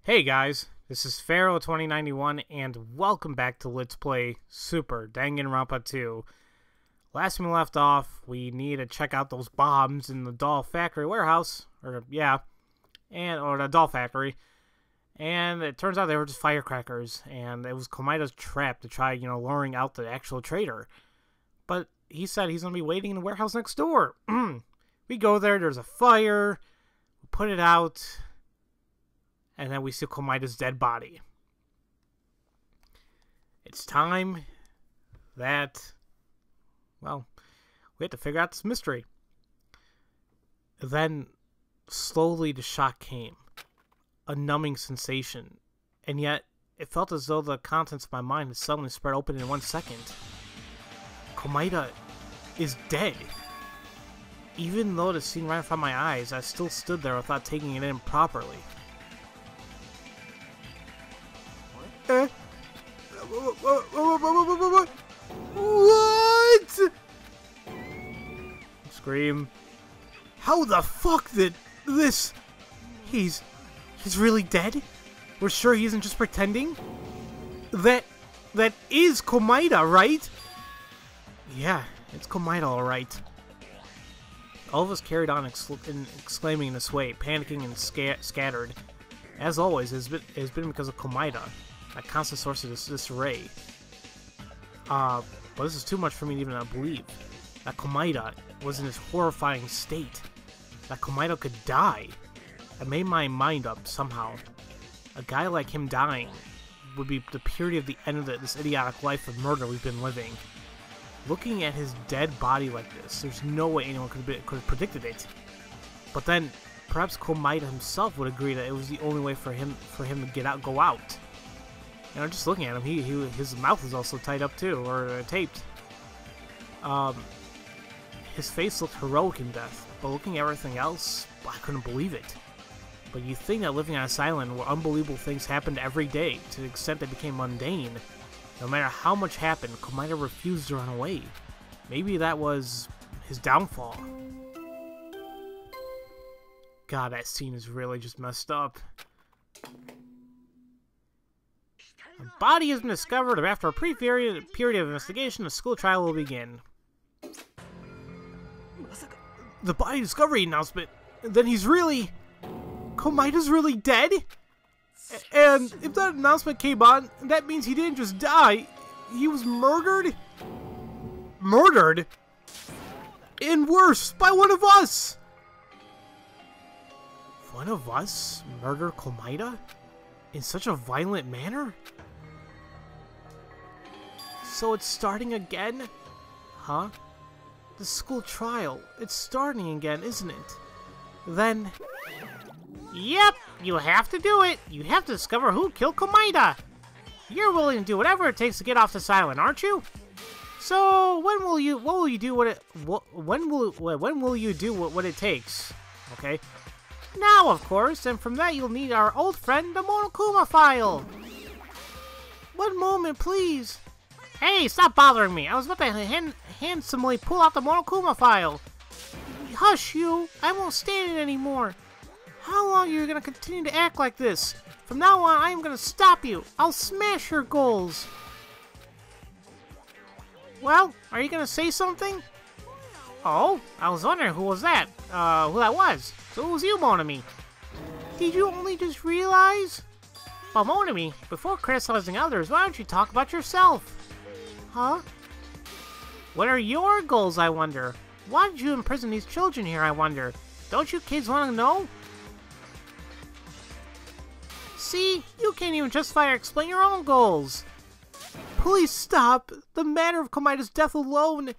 Hey guys, this is Pharaoh 2091 and welcome back to Let's Play Super Danganronpa 2. Last time we left off, we need to check out those bombs in the doll factory warehouse, or the doll factory. And it turns out they were just firecrackers, and it was Komaida's trap to try, luring out the actual traitor. But he said he's going to be waiting in the warehouse next door. We go there, there's a fire, we put it out, and then we see Komaida's dead body. It's time that, we have to figure out this mystery. Then, slowly the shock came. A numbing sensation. And yet, it felt as though the contents of my mind had suddenly spread open in 1 second. Komaida is dead. Even though the scene right in front of my eyes, I still stood there without taking it in properly. What? Scream. How the fuck did this? He's really dead? We're sure he isn't just pretending? That is Komaida, right? Yeah, it's Komaida, alright. All of us carried on exclaiming in this way, panicking and scattered. As always, it's been because of Komaida, a constant source of disarray. But this is too much for me to even believe. That Komaida was in this horrifying state. That Komaida could die. I made my mind up somehow. A guy like him dying would be the purity of the end of this idiotic life of murder we've been living. Looking at his dead body like this, there's no way anyone could have predicted it. But then, perhaps Komaida himself would agree that it was the only way for him to go out. Just looking at him, his mouth is also tied up too, or taped. His face looked heroic in death, but looking at everything else, I couldn't believe it. But you'd think that living on this island where unbelievable things happened every day, to the extent they became mundane, no matter how much happened, Komaida refused to run away. Maybe that was his downfall. God, that scene is really just messed up. A body has been discovered, and after a brief period of investigation, the school trial will begin. The body discovery announcement? Then he's really... Komaida's really dead? And if that announcement came on, that means he didn't just die. He was murdered? Murdered? And worse, by one of us! One of us murdered Komaida? In such a violent manner? So it's starting again? Huh? The school trial. It's starting again, isn't it? Then... Yep, you have to do it. You have to discover who killed Komaida. You're willing to do whatever it takes to get off this island, aren't you? So when will you do what it takes? Okay. Now, of course, and from that you'll need our old friend, the Monokuma file. One moment, please. Hey, stop bothering me. I was about to handsomely pull out the Monokuma file. Hush, you. I won't stand it anymore. How long are you going to continue to act like this? From now on, I am going to stop you. I'll smash your goals. Well, are you going to say something? Oh, I was wondering who was that? Who that was. So it was you, Monami. Did you only just realize? Well, Monami, before criticizing others, why don't you talk about yourself? Huh? What are your goals, I wonder? Why did you imprison these children here, I wonder? Don't you kids want to know? See, you can't even justify or explain your own goals. Please stop. The matter of Komaida's death alone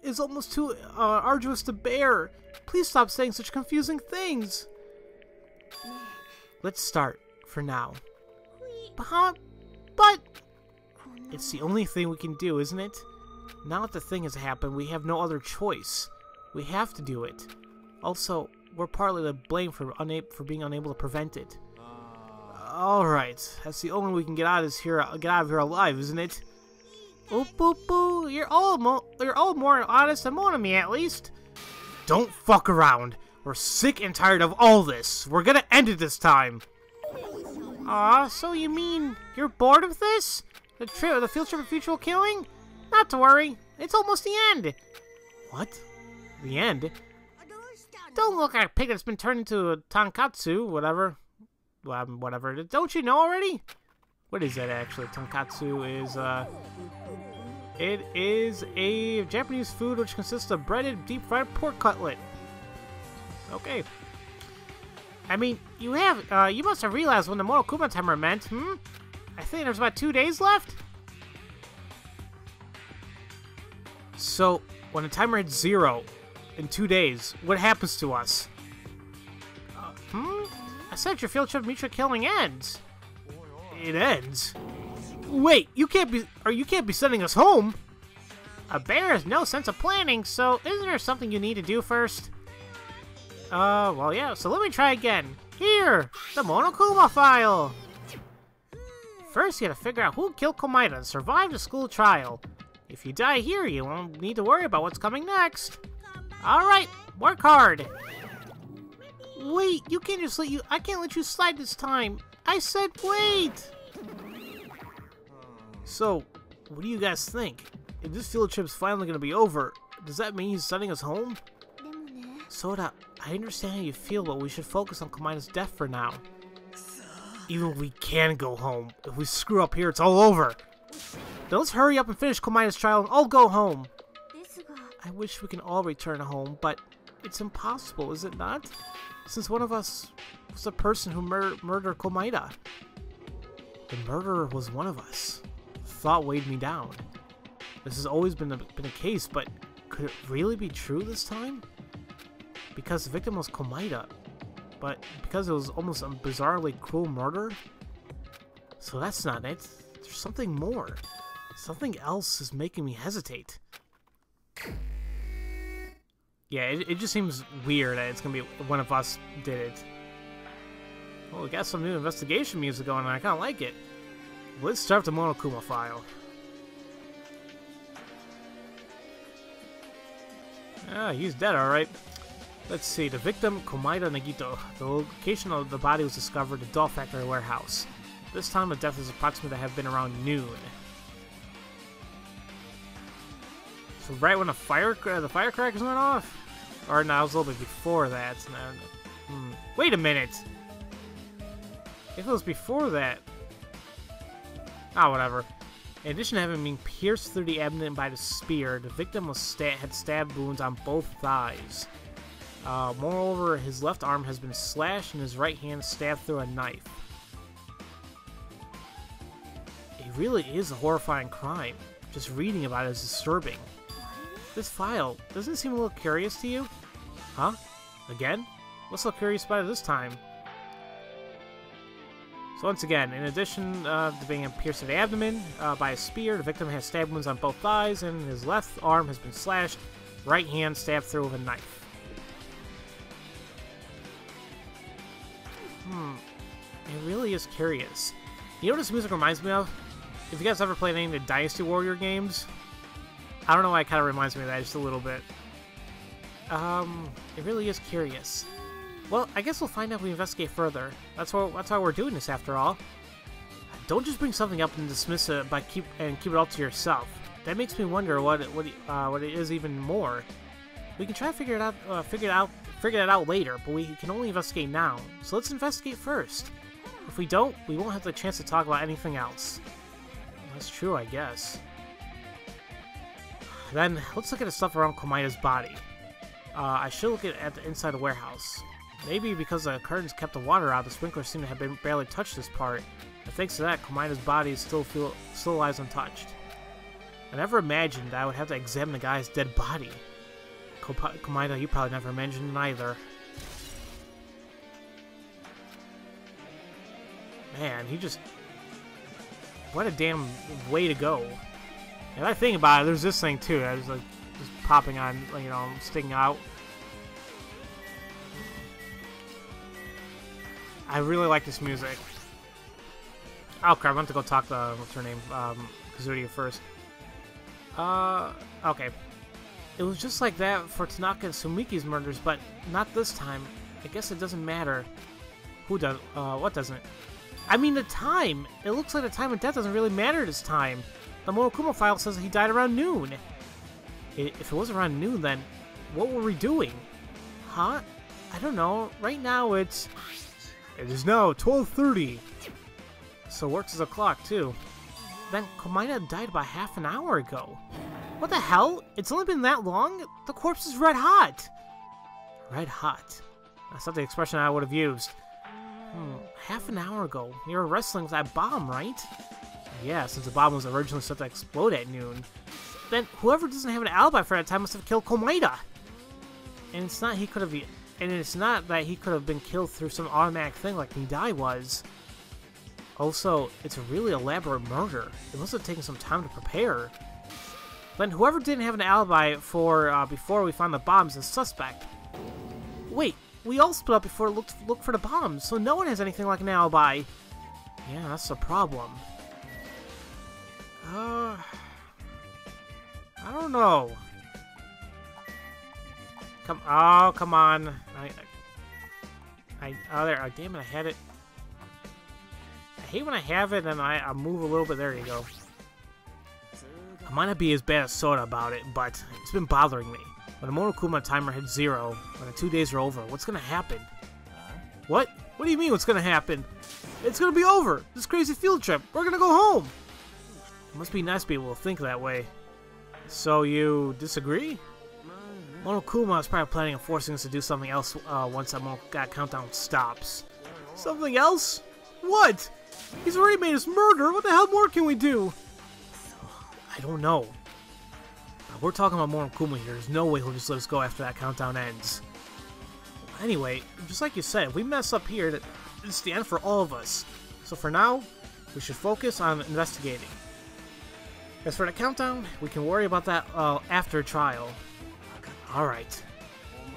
is almost too arduous to bear. Please stop saying such confusing things. Let's start, for now. But... It's the only thing we can do, isn't it? Now that the thing has happened, we have no other choice. We have to do it. Also, we're partly to blame for being unable to prevent it. Alright, that's the only way we can get out of here alive, isn't it? Oop, boop, boo. You're all more honest than Monami, at least. Don't fuck around. We're sick and tired of all this. We're gonna end it this time. Aw, so you mean you're bored of this? The field trip of mutual killing? Not to worry, it's almost the end. What? The end? Don't look like a pig that's been turned into a tonkatsu, whatever. Whatever. Don't you know already? What is that actually? Tonkatsu is, it is a Japanese food which consists of breaded, deep-fried pork cutlet. Okay. I mean, you must have realized when the Monokuma timer meant, hmm? I think there's about 2 days left. So, when the timer hits 0 in 2 days, what happens to us? I said your field trip mutual killing ends. It ends? Wait, you can't be sending us home. A bear has no sense of planning, so isn't there something you need to do first? Well, yeah, so let me try again. Here, the Monokuma file. First, you gotta figure out who killed Komaeda and survived the school trial. If you die here, you won't need to worry about what's coming next. Alright, work hard. Wait, you can't just I can't let you slide this time. I said wait! So, what do you guys think? If this field trip's finally gonna be over, does that mean he's sending us home? Soda, I understand how you feel, but we should focus on Komaeda's death for now. Even if we can go home, if we screw up here, it's all over. Now let's hurry up and finish Komaeda's trial and all go home. I wish we can all return home, but it's impossible, is it not? Since one of us was the person who murdered Komaeda. The murderer was one of us. The thought weighed me down. This has always been a case, but could it really be true this time? Because the victim was Komaeda, but because it was almost a bizarrely cruel murder? So that's not it. There's something more. Something else is making me hesitate. Yeah, it just seems weird that it's gonna be one of us did it. Well, we got some new investigation music going on. I kind of like it. Let's start the Monokuma file. Ah, he's dead, alright. Let's see, the victim, Komaeda Nagito. The location of the body was discovered at the doll factory warehouse. This time of death is approximately to have been around noon. So right when the firecrackers went off? Or no, it was a little bit before that. Wait a minute! If it was before that... Ah, whatever. In addition to having been pierced through the abdomen by the spear, the victim had stab wounds on both thighs. Moreover, his left arm has been slashed and his right hand stabbed through a knife. It really is a horrifying crime. Just reading about it is disturbing. This file, doesn't it seem a little curious to you? Huh? Again? What's so curious about it this time? So once again, in addition to being pierced in the abdomen by a spear, the victim has stab wounds on both thighs, and his left arm has been slashed, right hand stabbed through with a knife. It really is curious. You know what this music reminds me of? If you guys ever played any of the Dynasty Warrior games, I don't know why it kind of reminds me of that just a little bit. It really is curious. Well, I guess we'll find out if we investigate further. That's why we're doing this, after all. Don't just bring something up and dismiss it keep it all to yourself. That makes me wonder what it is even more. We can try to figure that out later, but we can only investigate now. So let's investigate first. If we don't, we won't have the chance to talk about anything else. That's true, I guess. Then let's look at the stuff around Komaeda's body. I should look at the inside of the warehouse. Maybe because the curtains kept the water out, the sprinklers seem to have barely touched this part. And thanks to that, Komaeda's body still lies untouched. I never imagined I would have to examine the guy's dead body. Komaeda, you probably never imagined it either. Man, he just... What a damn way to go. And I think about it, there's this thing too. I was like, just popping on, you know, sticking out. I really like this music. Oh crap, I want to go talk to, what's her name, Kazuya first. Okay. It was just like that for Tanaka and Sumiki's murders, but not this time. I guess it doesn't matter. Who does, what doesn't? I mean, the time. It looks like the time of death doesn't really matter this time. The Monokuma file says he died around noon. If it was around noon, then what were we doing? Huh? I don't know. Right now, it is now 12:30. So works as a clock, too. Then Komaeda died about half an hour ago. What the hell? It's only been that long? The corpse is red hot. Red hot. That's not the expression I would have used. Half an hour ago. You were wrestling with that bomb, right? Yeah, since the bomb was originally set to explode at noon. Then whoever doesn't have an alibi for that time must have killed Komaeda. And it's not that he could have been killed through some automatic thing like Nidai was. Also, it's a really elaborate murder. It must have taken some time to prepare. Then whoever didn't have an alibi for before we found the bombs is suspect. Wait, we all split up before look for the bombs, so no one has anything like an alibi. Yeah, that's the problem. I don't know. Come on. Damn it, I had it. I hate when I have it and I move a little bit. There you go. I might not be as bad as Soda about it, but it's been bothering me. When the Monokuma timer hits 0, when the 2 days are over, what's gonna happen? What? What do you mean what's gonna happen? It's gonna be over! This crazy field trip! We're gonna go home! It must be nice to be able to think that way. So you disagree? Monokuma is probably planning on forcing us to do something else once that countdown stops. Something else? What? He's already made us murder! What the hell more can we do? I don't know. We're talking about Monokuma here. There's no way he'll just let us go after that countdown ends. Anyway, just like you said, if we mess up here, it's the end for all of us. So for now, we should focus on investigating. As for the countdown, we can worry about that after trial. Alright.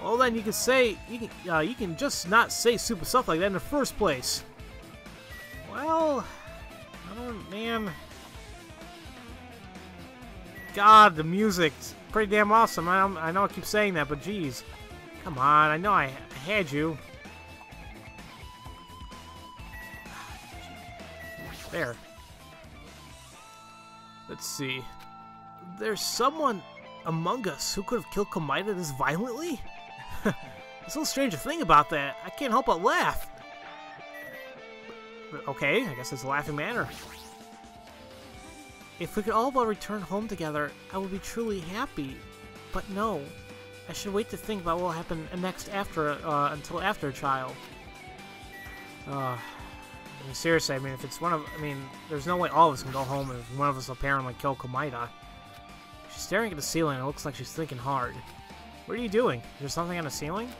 Well then, you can just not say stupid stuff like that in the first place. Well, man. God, the music's pretty damn awesome. I know I keep saying that, but geez. Come on, I know I had you. There. Let's see. There's someone among us who could have killed Komaeda this violently? There's no strange thing about that. I can't help but laugh. But okay, I guess it's a laughing matter. If we could all but return home together, I would be truly happy. But no, I should wait to think about what will happen next until after trial. I mean, seriously, I mean, if it's there's no way all of us can go home if one of us apparently kill Komaeda. She's staring at the ceiling and it looks like she's thinking hard. What are you doing? Is there something on the ceiling?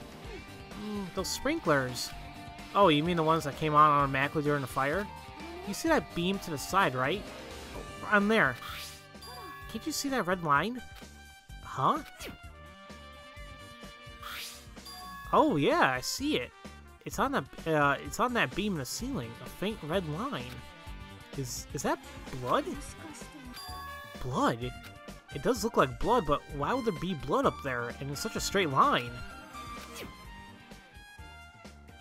Those sprinklers. Oh, you mean the ones that came on automatically during the fire? You see that beam to the side, right? On there. Can't you see that red line? Huh? Oh yeah, I see it. It's on that beam in the ceiling. A faint red line. Is that blood? Blood? It does look like blood, but why would there be blood up there and in such a straight line?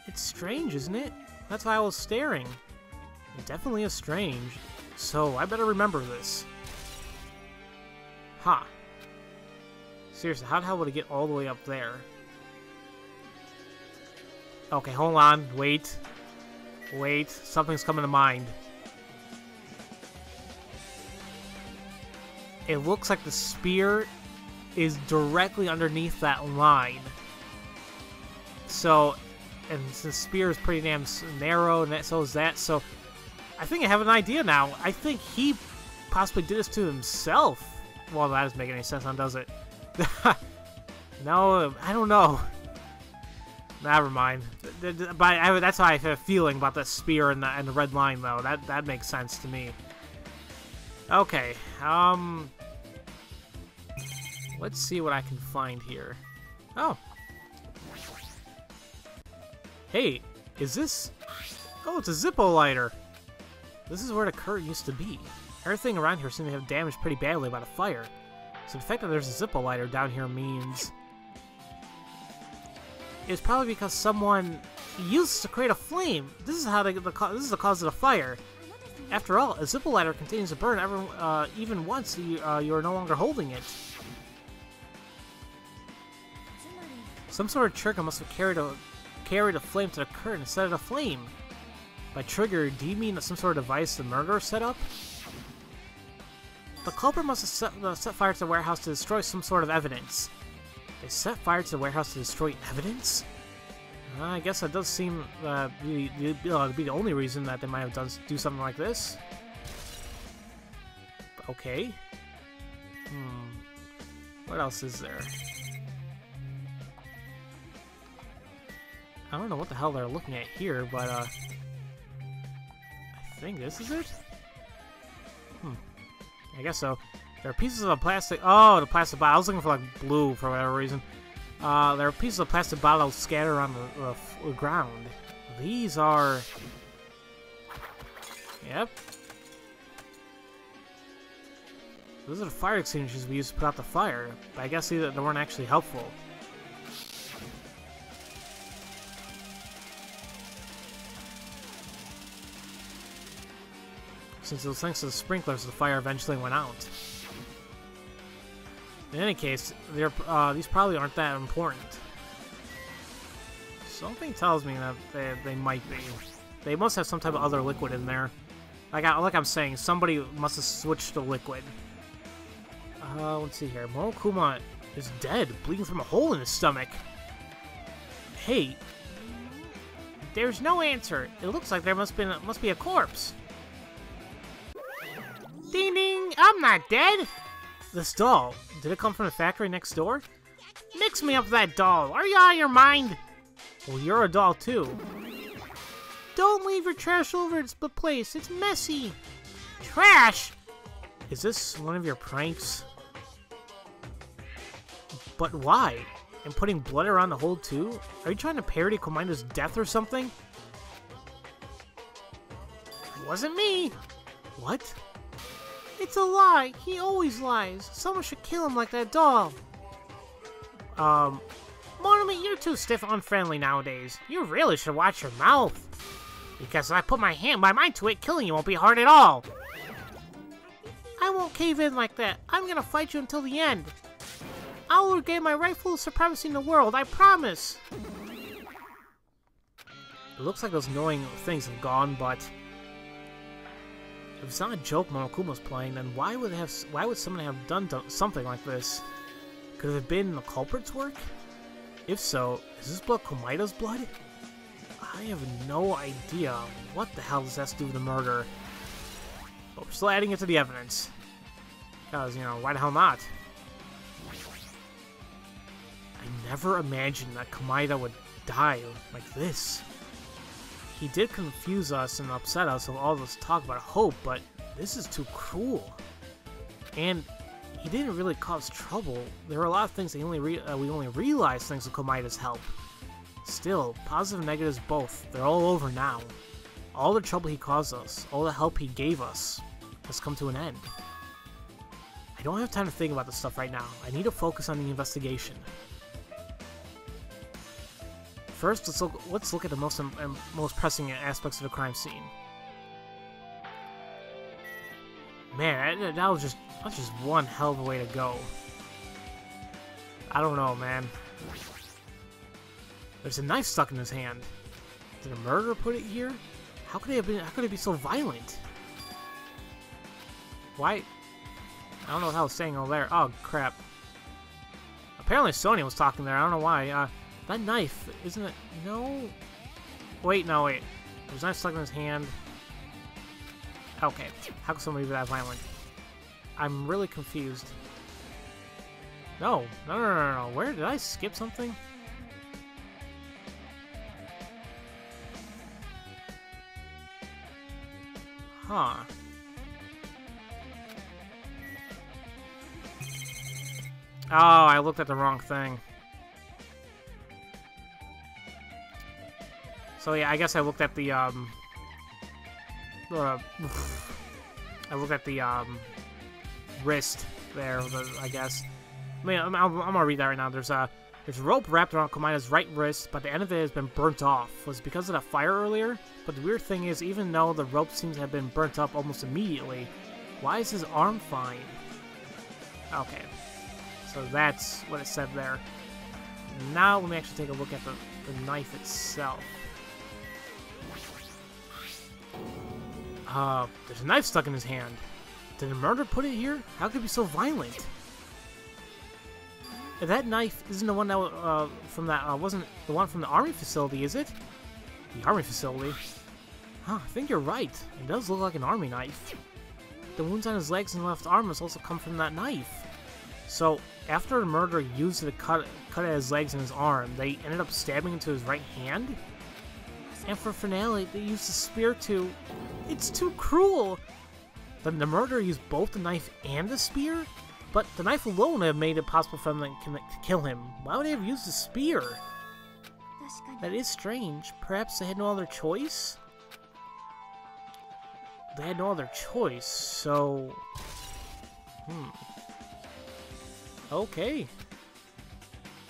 It's strange, isn't it? That's why I was staring. It definitely is strange. So, I better remember this. Ha. Seriously, how the hell would it get all the way up there? Okay, hold on. Wait. Wait. Something's coming to mind. It looks like the spear is directly underneath that line. So, and the spear is pretty damn narrow, and so is that, so I think I have an idea now. I think he possibly did this to himself. Well, that doesn't make any sense, does it? No, I don't know. Never mind. But that's how I have a feeling about the spear and the red line, though. That makes sense to me. Okay, let's see what I can find here. Oh. Hey, is this... Oh, it's a Zippo lighter. This is where the curtain used to be. Everything around here seems to have damaged pretty badly by the fire. So the fact that there's a Zippo lighter down here means... It's probably because someone used to create a flame. This is how this is the cause of the fire. After all, a zippo lighter continues to burn even once you are no longer holding it. Some sort of trigger must have carried a flame to the curtain instead of the flame. By trigger, do you mean some sort of device the murderer set up? The culprit must have set fire to the warehouse to destroy some sort of evidence. They set fire to the warehouse to destroy evidence? I guess that does seem to be the only reason that they might have do something like this. Okay. What else is there? I don't know what the hell they're looking at here, but I think this is it? I guess so. There are pieces of plastic. Oh, the plastic bottle. I was looking for like blue for whatever reason. There are pieces of plastic bottles scattered on the ground. These are... Yep. Those are the fire extinguishers we used to put out the fire. But I guess they weren't actually helpful. Since it was thanks to the sprinklers, the fire eventually went out. In any case, these probably aren't that important. Something tells me that they might be. They must have some type of other liquid in there. Like I'm saying, somebody must have switched the liquid. Let's see here. Monokuma is dead, bleeding from a hole in his stomach. Hey, there's no answer. It looks like there must be a corpse. Ding ding! I'm not dead! This doll, did it come from the factory next door? Mix me up with that doll! Are you out of your mind? Well, you're a doll too. Don't leave your trash over the place, it's messy! Trash? Is this one of your pranks? But why? And putting blood around the hole too? Are you trying to parody Komaito's death or something? It wasn't me! What? It's a lie! He always lies! Someone should kill him like that doll! Monomi, you're too stiff and unfriendly nowadays. You really should watch your mouth. Because if I put my mind to it, killing you won't be hard at all. I won't cave in like that. I'm gonna fight you until the end. I will regain my rightful supremacy in the world, I promise! It looks like those annoying things have gone, but... if it's not a joke Monokuma's playing, then why would someone have done something like this? Could it have been the culprit's work? If so, is this blood Komaito's blood? I have no idea what the hell this has to do with the murder. But we're still adding it to the evidence. Because, you know, why the hell not? I never imagined that Komaito would die like this. He did confuse us and upset us with all this talk about hope, but this is too cruel. And he didn't really cause trouble. There were a lot of things that we only realized thanks to Komaito's help. Still, positive and negatives both, they're all over now. All the trouble he caused us, all the help he gave us, has come to an end. I don't have time to think about this stuff right now. I need to focus on the investigation. First, let's look at the most pressing aspects of the crime scene. Man, that was just one hell of a way to go. I don't know, man. There's a knife stuck in his hand. Did a murderer put it here? How could it be so violent? Why? I don't know what I was saying over there. Oh crap! Apparently Sonya was talking there. I don't know why. That knife, isn't it? No. Wait, no, wait. There's a knife stuck in his hand. Okay. How could somebody be that violent? I'm really confused. No. No. Where did I skip something? Huh. Oh, I looked at the wrong thing. So yeah, I guess I looked at the I looked at the wrist there. I guess. I mean, I'm gonna read that right now. There's There's a rope wrapped around Komaida's right wrist, but the end of it has been burnt off. Was it because of that fire earlier? But the weird thing is, even though the rope seems to have been burnt up almost immediately, why is his arm fine? Okay, so that's what it said there. Now let me actually take a look at the knife itself. There's a knife stuck in his hand. Did a murderer put it here? How could it be so violent? That knife isn't the one that wasn't the one from the army facility, is it? The army facility? Huh, I think you're right. It does look like an army knife. The wounds on his legs and left arm must also come from that knife. So, after the murderer used it to cut at his legs and his arm, they ended up stabbing into his right hand? And for finale, they used the spear to... It's too cruel! The murderer used both the knife and the spear? But the knife alone would have made it possible for them to kill him. Why would they have used the spear? That is strange. Perhaps they had no other choice? They had no other choice, so... Okay.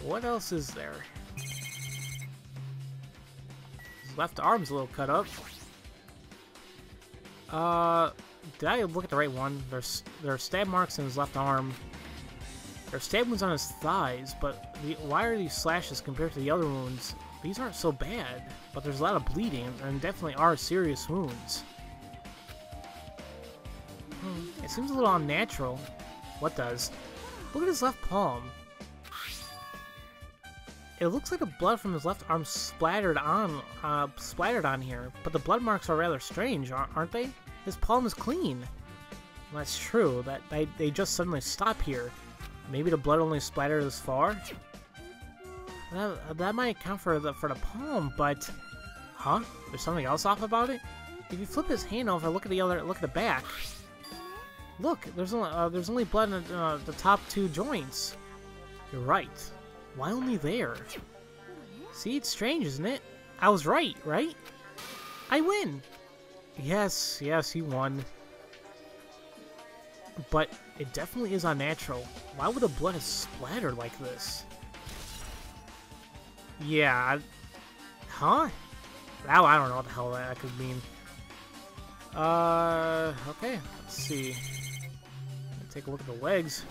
What else is there? His left arm's a little cut up. Did I look at the right one? There are stab marks in his left arm. There are stab wounds on his thighs, but why are these slashes compared to the other wounds? These aren't so bad, but there's a lot of bleeding, and definitely are serious wounds. It seems a little unnatural. What does? Look at his left palm. It looks like the blood from his left arm splattered on here, but the blood marks are rather strange, aren't they? His palm is clean. Well, that's true. That they just suddenly stop here. Maybe the blood only splattered this far. That might account for the palm, but huh? There's something else off about it. If you flip his hand over, look at the back. Look, there's only blood in the top two joints. You're right. Why only there? See, it's strange, isn't it? I was right? I win! Yes, you won. But it definitely is unnatural. Why would the blood have splattered like this? Yeah, huh? Now I don't know what the hell that could mean. Okay, let's see. Take a look at the legs.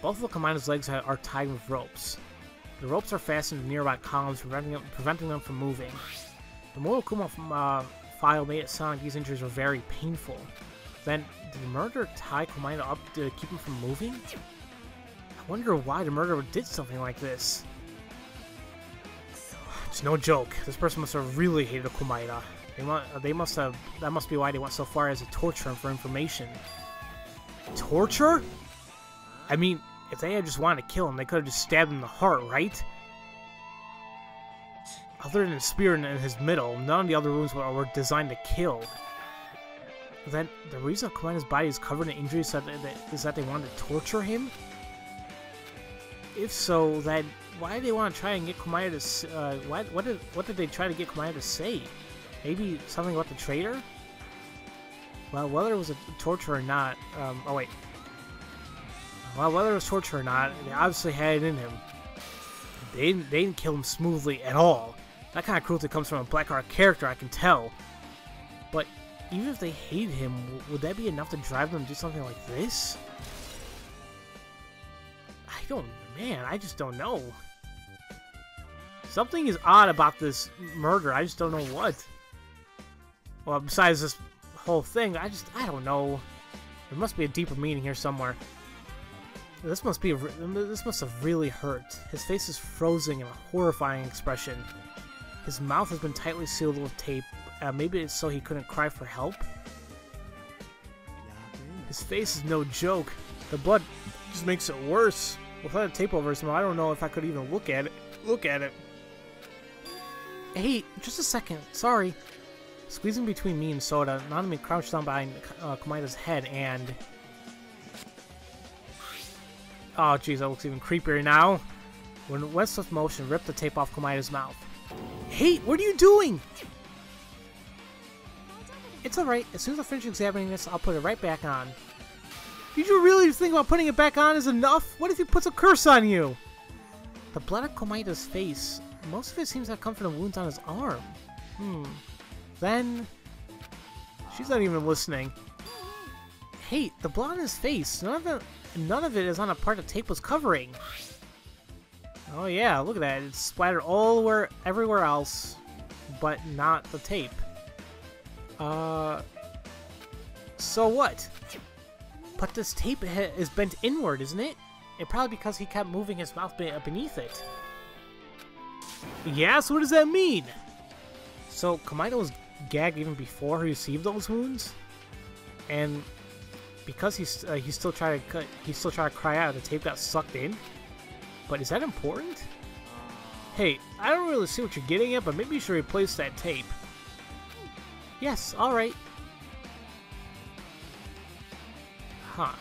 Both of Komaida's legs are tied with ropes. The ropes are fastened to nearby columns, preventing them from moving. The Mortal Kuma file made it sound like these injuries were very painful. Then, did the murderer tie Komaida up to keep him from moving? I wonder why the murderer did something like this. It's no joke. This person must have really hated Komaida. That must be why they went so far as to torture him for information. Torture? I mean, if they had just wanted to kill him, they could have just stabbed him in the heart, right? Other than the spear in his middle, none of the other wounds were designed to kill. Then, the reason Komaida's body is covered in injuries is that they wanted to torture him? If so, then why did they want to try and get Komaida to... what did they try to get Komaida to say? Maybe something about the traitor? Well, whether it was a torture or not... oh wait. Well, whether it was torture or not, they obviously had it in him. They didn't kill him smoothly at all. That kind of cruelty comes from a black art character, I can tell. But even if they hate him, would that be enough to drive them to do something like this? I just don't know. Something is odd about this murder, I just don't know what. Well, besides this whole thing, I don't know. There must be a deeper meaning here somewhere. This must have really hurt. His face is frozen in a horrifying expression. His mouth has been tightly sealed with tape. Maybe it's so he couldn't cry for help. His face is no joke. The blood just makes it worse. Without a tape over his mouth, I don't know if I could even look at it. Hey, just a second. Sorry. Squeezing between me and Soda, Nanami crouched down behind Komaida's head and... Oh, jeez, that looks even creepier now. When went swift motion, ripped the tape off Komaida's mouth. Hey, what are you doing? It's alright. As soon as I finish examining this, I'll put it right back on. Did you really think about putting it back on is enough? What if he puts a curse on you? The blood on Komaida's face, most of it seems to have come from the wounds on his arm. Then... She's not even listening. Hey, the blood on his face, none of it is on a part the tape was covering. Oh yeah, look at that. It's splattered everywhere else, but not the tape. So what? But this tape is bent inward, isn't it? It probably because he kept moving his mouth beneath it. Yeah, so what does that mean? So Komaida was gagged even before he received those wounds, and because he still tried to cry out, the tape got sucked in. But is that important? Hey, I don't really see what you're getting at, but maybe you should replace that tape. Yes, all right. Huh.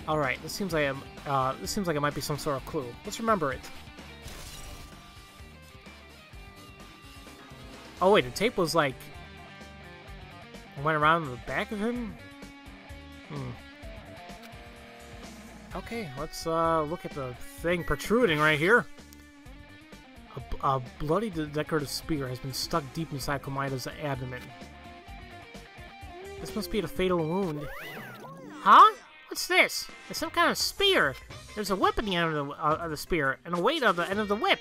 All right. This seems like it might be some sort of clue. Let's remember it. Oh wait, the tape was like went around the back of him. Okay, let's look at the thing protruding right here. A bloody decorative spear has been stuck deep inside Komaida's abdomen. This must be the fatal wound. Huh? What's this? It's some kind of spear. There's a whip at the end of the spear, and a weight on the end of the whip.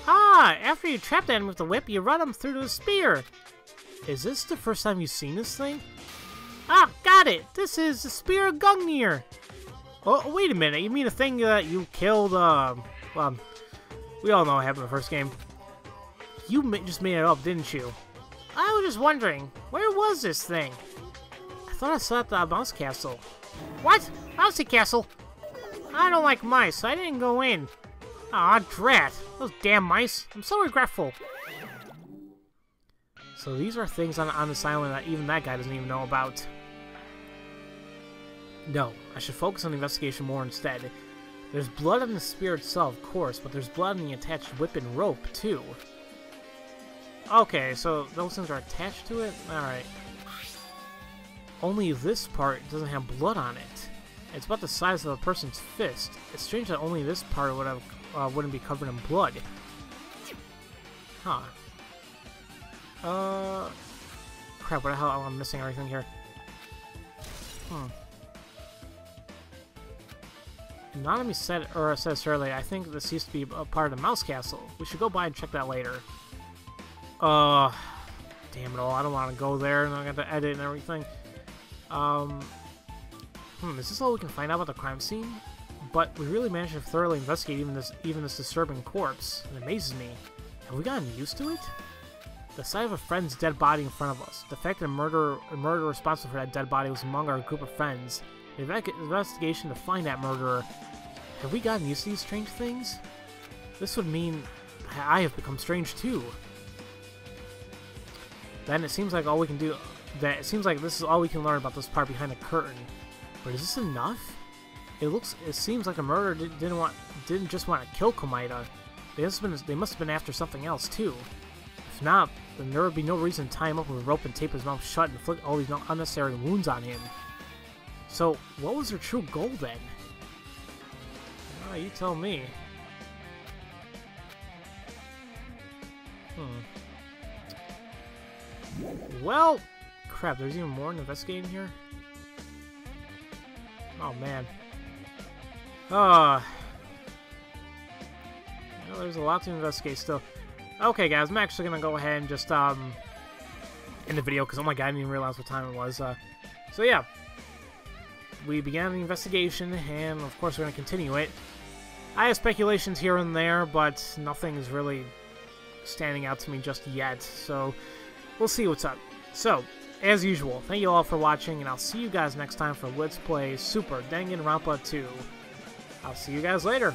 Ah, after you trap the enemy with the whip, you run them through the spear. Is this the first time you've seen this thing? Ah, got it! This is the Spear of Gungnir! Oh, wait a minute, you mean the thing that you killed, well, we all know what happened in the first game. You just made it up, didn't you? I was just wondering, where was this thing? I thought I saw it at the mouse castle. What? Mousy castle? I don't like mice, so I didn't go in. Aw, drat. Those damn mice. I'm so regretful. So these are things on this island that even that guy doesn't even know about. No, I should focus on the investigation more instead. There's blood on the spear itself, of course, but there's blood on the attached whip and rope, too. Okay, so those things are attached to it? Alright. Only this part doesn't have blood on it. It's about the size of a person's fist. It's strange that only this part wouldn't be covered in blood. Huh. Crap, what the hell? I'm missing everything here. Anonymous said earlier, I think this used to be a part of the mouse castle. We should go by and check that later. Damn it all, I don't want to go there, and I got to edit and everything. Is this all we can find out about the crime scene? But we really managed to thoroughly investigate even this disturbing corpse. It amazes me. Have we gotten used to it? The sight of a friend's dead body in front of us. The fact that a murderer responsible for that dead body was among our group of friends. The investigation to find that murderer. Have we gotten used to these strange things? This would mean I have become strange too. Then it seems like all we can do. It seems like this is all we can learn about this part behind the curtain. But is this enough? It seems like the murderer didn't just want to kill Komaida. They must have been after something else too. If not, then there would be no reason to tie him up with a rope and tape his mouth shut and inflict all these unnecessary wounds on him. So, what was their true goal then? You tell me. Well, crap, there's even more investigating here? Oh, man. Well, there's a lot to investigate still. Okay, guys, I'm actually going to go ahead and just, end the video, because, oh my god, I didn't even realize what time it was. So, yeah. We began the investigation, and, of course, we're going to continue it. I have speculations here and there, but nothing is really standing out to me just yet, so we'll see what's up. So, as usual, thank you all for watching, and I'll see you guys next time for Let's Play Super Danganronpa 2. I'll see you guys later.